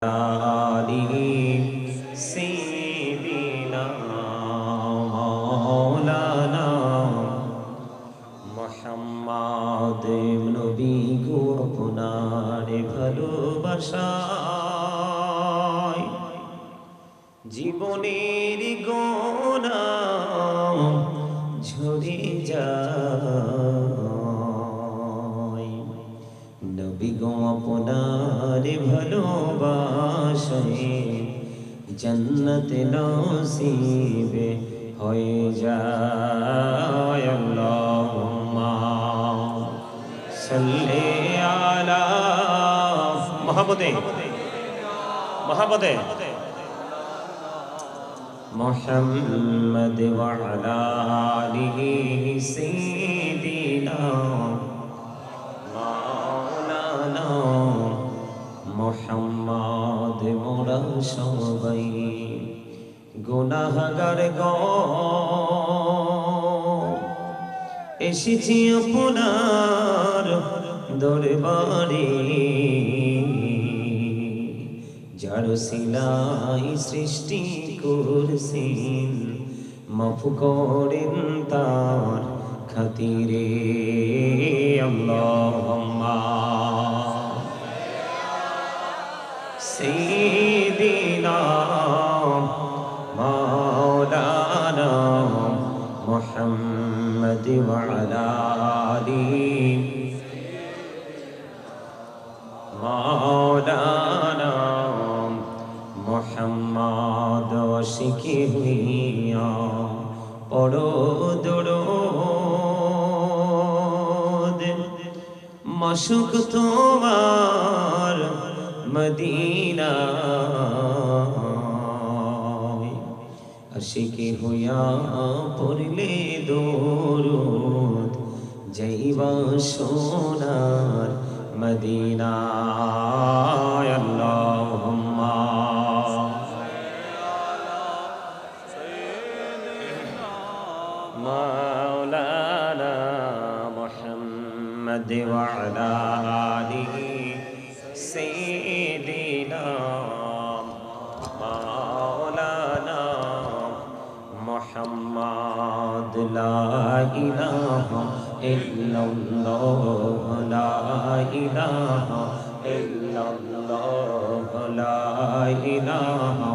آله سيدنا مولانا محمد নবী গো আপনার ভালোবাসায় জীবনের গোনা ঝরে যায় নবী গো আপনার ভালোবাসায় জন্নত নসিব হয়ে যায় আল্লাহুম্মা সাল্লি আলা মুহাম্মাদে মুহাম্মদ ওয়া আলা আলিহি সাইয়্যিদিনা মাওলানা মুহাম্মদ মোরা সবাই গুনাহগার গো এসেছি আপনার দরবারে যার সিলাই সৃষ্টি করছেন মাফ করেন তার খাতিরে আল্লাহুম্মা সাইয়্যিদিনা মাওলানা মুহাম্মদ ওয়া আলা আলিহি মাওলানা মুহাম্মদ শিখে হইয়া পড়ো দরুদ মাশুক তোমার মদিনা আশিকি হইয়া পড়লে দরুদ যাইবা সোনার মদিনা আল্লাহুম্মা মাওলানা মুহাম্মদ ওয়া আলা আলিহি সাইয়্যিদিনা মাওলানা মুহাম্মদ লা ইলাহা ইল্লাল্লাহ লা ইলাহা ইল্লাল্লাহ লা ইলাহা